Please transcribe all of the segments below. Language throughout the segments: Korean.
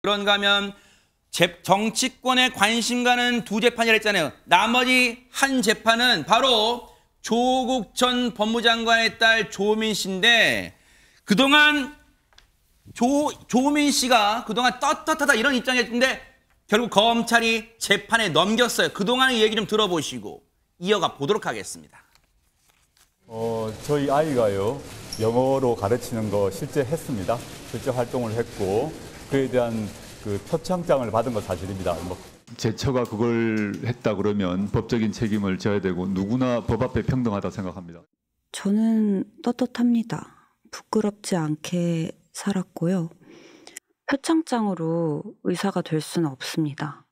그런가 하면 정치권에 관심 가는 두 재판이라 했잖아요. 나머지 한 재판은 바로 조국 전 법무장관의 딸 조민 씨인데 그동안 조민 씨가 그동안 떳떳하다 이런 입장이었는데 결국 검찰이 재판에 넘겼어요. 그동안의 얘기 좀 들어보시고 이어가 보도록 하겠습니다. 저희 아이가요, 영어로 가르치는 거 실제 했습니다. 실제 활동을 했고 그에 대한 그 표창장을 받은 건 사실입니다. 제 처가 그걸 했다 그러면 법적인 책임을 져야 되고 누구나 법 앞에 평등하다 생각합니다. 저는 떳떳합니다. 부끄럽지 않게 살았고요. 표창장으로 의사가 될 수는 없습니다.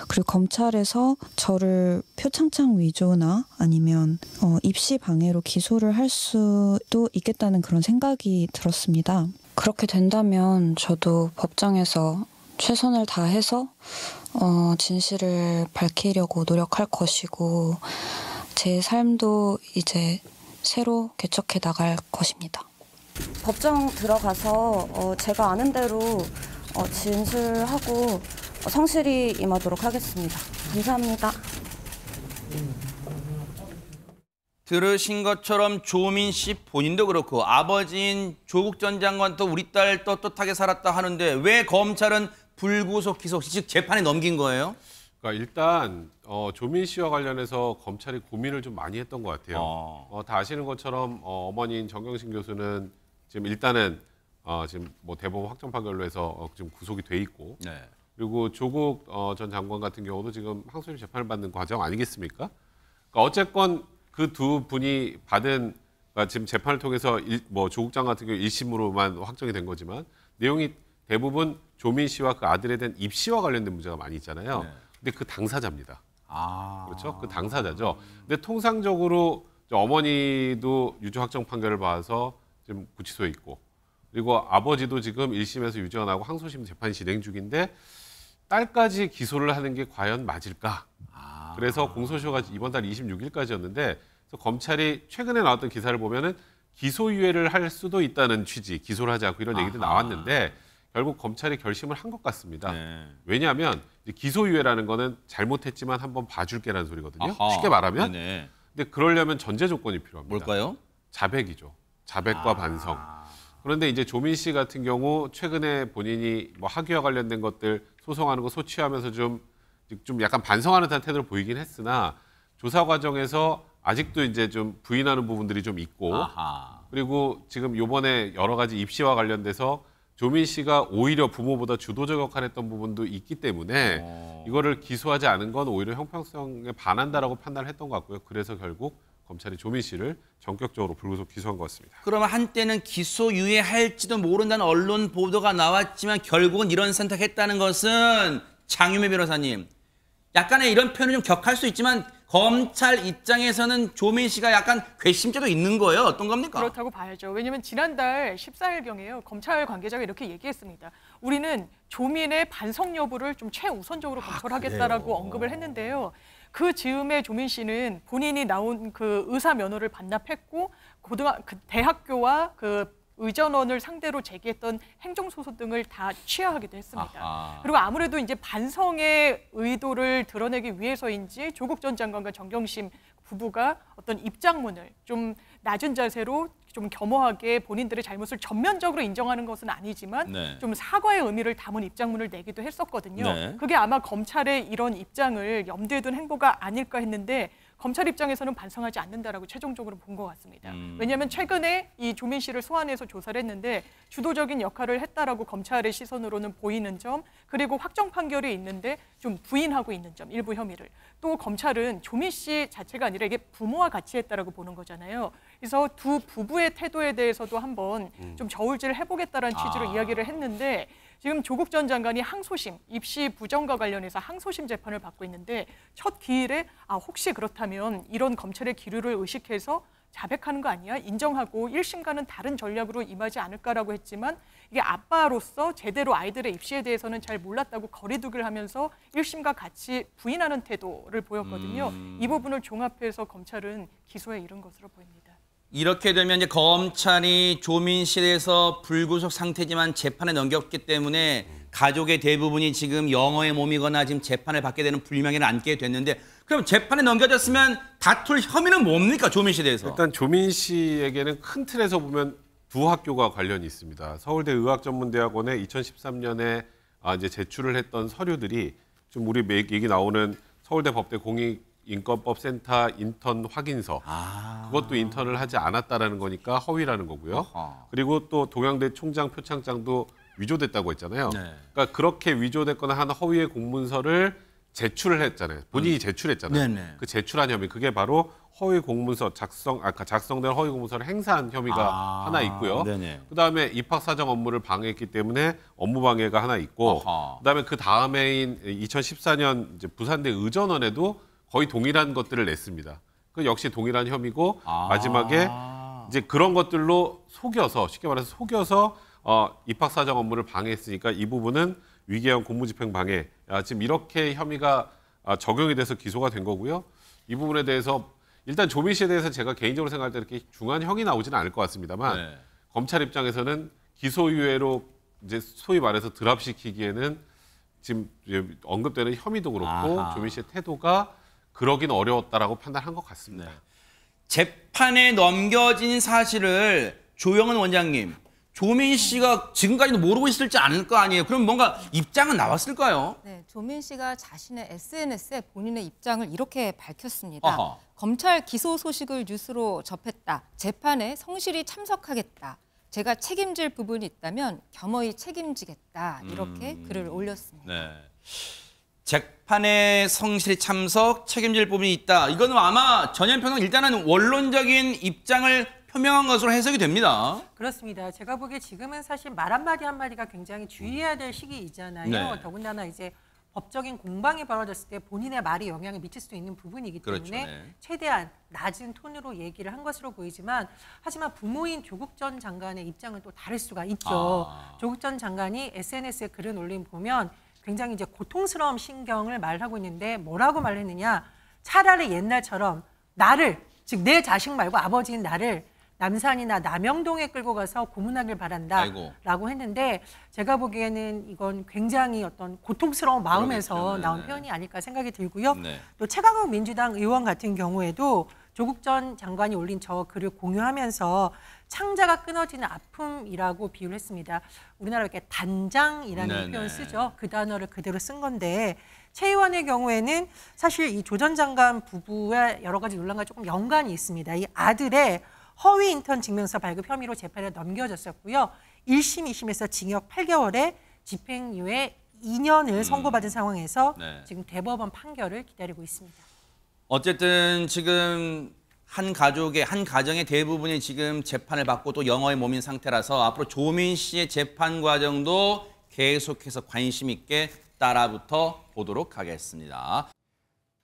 그리고 검찰에서 저를 표창장 위조나 아니면 입시 방해로 기소를 할 수도 있겠다는 그런 생각이 들었습니다. 그렇게 된다면 저도 법정에서 최선을 다해서 진실을 밝히려고 노력할 것이고 제 삶도 이제 새로 개척해 나갈 것입니다. 법정 들어가서 제가 아는 대로 진술하고 성실히 임하도록 하겠습니다. 감사합니다. 들으신 것처럼 조민 씨 본인도 그렇고 아버지인 조국 전 장관도 우리 딸 떳떳하게 살았다 하는데 왜 검찰은 불구속 기소, 즉 재판에 넘긴 거예요? 그러니까 일단 조민 씨와 관련해서 검찰이 고민을 좀 많이 했던 것 같아요. 다 아시는 것처럼 어머니인 정경심 교수는 지금 일단은 지금 뭐 대법원 확정 판결로 해서 지금 구속이 돼 있고, 네. 그리고 조국 전 장관 같은 경우도 지금 항소심 재판을 받는 과정 아니겠습니까? 그러니까 어쨌건 그 두 분이 받은 그러니까 지금 재판을 통해서 뭐 조국 장관 같은 경우 1심으로만 확정이 된 거지만 내용이 대부분 조민 씨와 그 아들에 대한 입시와 관련된 문제가 많이 있잖아요. 네. 근데 그 당사자입니다. 그렇죠? 그 당사자죠. 근데 통상적으로 어머니도 유죄 확정 판결을 받아서 지금 구치소에 있고, 그리고 아버지도 지금 1심에서 유죄가 나고 항소심 재판이 진행 중인데 딸까지 기소를 하는 게 과연 맞을까? 그래서 공소시효가 이번 달 26일까지였는데 그래서 검찰이 최근에 나왔던 기사를 보면은 기소유예를 할 수도 있다는 취지, 기소를 하지 않고 이런 얘기도 나왔는데 결국 검찰이 결심을 한 것 같습니다. 네. 왜냐하면 기소유예라는 거는 잘못했지만 한번 봐줄게라는 소리거든요. 쉽게 말하면. 네네. 근데 그러려면 전제 조건이 필요합니다. 뭘까요? 자백이죠. 자백과 반성. 그런데 이제 조민 씨 같은 경우 최근에 본인이 뭐 학위와 관련된 것들 소송하는 거 소취하면서 좀 약간 반성하는 듯한 태도를 보이긴 했으나 조사 과정에서 아직도 이제 좀 부인하는 부분들이 좀 있고, 그리고 지금 요번에 여러 가지 입시와 관련돼서 조민 씨가 오히려 부모보다 주도적 역할을 했던 부분도 있기 때문에 이거를 기소하지 않은 건 오히려 형평성에 반한다라고 판단을 했던 것 같고요. 그래서 결국 검찰이 조민 씨를 전격적으로 불구속 기소한 것 같습니다. 그러면 한때는 기소유예할지도 모른다는 언론 보도가 나왔지만 결국은 이런 선택했다는 것은 장유미 변호사님, 약간의 이런 표현은 좀 격할 수 있지만 검찰 입장에서는 조민 씨가 약간 괘씸죄도 있는 거예요. 어떤 겁니까? 그렇다고 봐야죠. 왜냐하면 지난달 14일경에요. 검찰 관계자가 이렇게 얘기했습니다. 우리는 조민의 반성 여부를 좀 최우선적으로 검토하겠다라고 언급을 했는데요. 그 즈음에 조민 씨는 본인이 나온 그 의사 면허를 반납했고 대학교와 그 의전원을 상대로 제기했던 행정소송 등을 다 취하하기도 했습니다. 그리고 아무래도 이제 반성의 의도를 드러내기 위해서인지 조국 전 장관과 정경심 부부가 어떤 입장문을 좀 낮은 자세로 좀 겸허하게 본인들의 잘못을 전면적으로 인정하는 것은 아니지만 네. 좀 사과의 의미를 담은 입장문을 내기도 했었거든요. 네. 그게 아마 검찰의 이런 입장을 염두에 둔 행보가 아닐까 했는데 검찰 입장에서는 반성하지 않는다라고 최종적으로 본 것 같습니다. 왜냐하면 최근에 이 조민 씨를 소환해서 조사를 했는데 주도적인 역할을 했다라고 검찰의 시선으로는 보이는 점, 그리고 확정 판결이 있는데 좀 부인하고 있는 점, 일부 혐의를. 또 검찰은 조민 씨 자체가 아니라 이게 부모와 같이 했다라고 보는 거잖아요. 그래서 두 부부의 태도에 대해서도 한번 좀 저울질을 해보겠다라는 취지로 이야기를 했는데 지금 조국 전 장관이 항소심, 입시 부정과 관련해서 항소심 재판을 받고 있는데 첫 기일에 혹시 그렇다면 이런 검찰의 기류를 의식해서 자백하는 거 아니야? 인정하고 1심과는 다른 전략으로 임하지 않을까라고 했지만 이게 아빠로서 제대로 아이들의 입시에 대해서는 잘 몰랐다고 거리두기를 하면서 1심과 같이 부인하는 태도를 보였거든요. 이 부분을 종합해서 검찰은 기소에 이른 것으로 보입니다. 이렇게 되면 이제 검찰이 조민 씨에 대해서 불구속 상태지만 재판에 넘겼기 때문에 가족의 대부분이 지금 영어의 몸이거나 지금 재판을 받게 되는 불명예를 안게 됐는데 그럼 재판에 넘겨졌으면 다툴 혐의는 뭡니까? 조민 씨에 대해서. 일단 조민 씨에게는 큰 틀에서 보면 두 학교가 관련이 있습니다. 서울대 의학전문대학원에 2013년에 이제 제출을 했던 서류들이 좀 우리 얘기 나오는 서울대 법대 공익인권법센터 인턴 확인서 그것도 인턴을 하지 않았다라는 거니까 허위라는 거고요. 그리고 또 동양대 총장 표창장도 위조됐다고 했잖아요. 네. 그러니까 그렇게 위조됐거나 한 허위의 공문서를 제출을 했잖아요. 본인이 제출했잖아요. 네네. 그 제출한 혐의 그게 바로 허위 공문서 작성된 허위 공문서를 행사한 혐의가 하나 있고요. 네네. 그다음에 입학 사정 업무를 방해했기 때문에 업무 방해가 하나 있고 그다음에 그 다음해인 2014년 이제 부산대 의전원에도 거의 동일한 것들을 냈습니다. 그 역시 동일한 혐의고 마지막에 이제 그런 것들로 속여서 쉽게 말해서 속여서 입학 사정 업무를 방해했으니까 이 부분은 위계형 공무집행 방해 지금 이렇게 혐의가 적용이 돼서 기소가 된 거고요. 이 부분에 대해서 일단 조민 씨에 대해서 제가 개인적으로 생각할 때 이렇게 중한 형이 나오지는 않을 것 같습니다만 네. 검찰 입장에서는 기소유예로 이제 소위 말해서 드랍시키기에는 지금 언급되는 혐의도 그렇고 조민 씨의 태도가 그러긴 어려웠다라고 판단한 것 같습니다. 네. 재판에 넘겨진 사실을 조영은 원장님, 조민 씨가 지금까지도 모르고 있을지 않을 거 아니에요. 그럼 뭔가 입장은 나왔을까요? 네, 조민 씨가 자신의 SNS에 본인의 입장을 이렇게 밝혔습니다. 아하. 검찰 기소 소식을 뉴스로 접했다. 재판에 성실히 참석하겠다. 제가 책임질 부분이 있다면 겸허히 책임지겠다. 이렇게 글을 올렸습니다. 네. 재판에 성실히 참석, 책임질 부분이 있다. 이거는 아마 전현평은 일단은 원론적인 입장을 표명한 것으로 해석이 됩니다. 그렇습니다. 제가 보기에 지금은 사실 말 한마디 한마디가 굉장히 주의해야 될 시기이잖아요. 네. 더군다나 이제 법적인 공방이 벌어졌을 때 본인의 말이 영향을 미칠 수도 있는 부분이기 때문에 그렇죠. 네. 최대한 낮은 톤으로 얘기를 한 것으로 보이지만 하지만 부모인 조국 전 장관의 입장은 또 다를 수가 있죠. 조국 전 장관이 SNS에 글을 올린 보면 굉장히 이제 고통스러운 심경을 말하고 있는데 뭐라고 말했느냐. 차라리 옛날처럼 나를, 즉 내 자식 말고 아버지인 나를 남산이나 남영동에 끌고 가서 고문하길 바란다라고 했는데 제가 보기에는 이건 굉장히 어떤 고통스러운 마음에서 그러겠죠. 네. 나온 표현이 아닐까 생각이 들고요. 네. 또 최강욱 민주당 의원 같은 경우에도 조국 전 장관이 올린 저 글을 공유하면서 창자가 끊어지는 아픔이라고 비유를 했습니다. 우리나라 이렇게 단장이라는 네네. 표현 쓰죠. 그 단어를 그대로 쓴 건데 최 의원의 경우에는 사실 이 조 전 장관 부부의 여러 가지 논란과 조금 연관이 있습니다. 이 아들의 허위 인턴 증명서 발급 혐의로 재판에 넘겨졌었고요. 1심, 2심에서 징역 8개월에 집행유예 2년을 선고받은 상황에서 네. 지금 대법원 판결을 기다리고 있습니다. 어쨌든 지금 한 가정의 대부분이 지금 재판을 받고 또 영어의 몸인 상태라서 앞으로 조민 씨의 재판 과정도 계속해서 관심 있게 따라붙어 보도록 하겠습니다.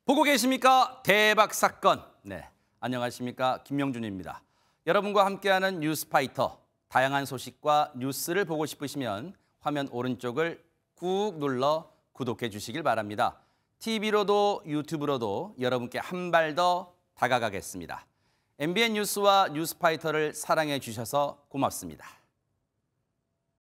보고 계십니까? 대박 사건. 네, 안녕하십니까? 김명준입니다. 여러분과 함께하는 뉴스파이터. 다양한 소식과 뉴스를 보고 싶으시면 화면 오른쪽을 꾹 눌러 구독해 주시길 바랍니다. TV로도 유튜브로도 여러분께 한 발 더 다가가겠습니다. MBN 뉴스와 뉴스파이터를 사랑해 주셔서 고맙습니다.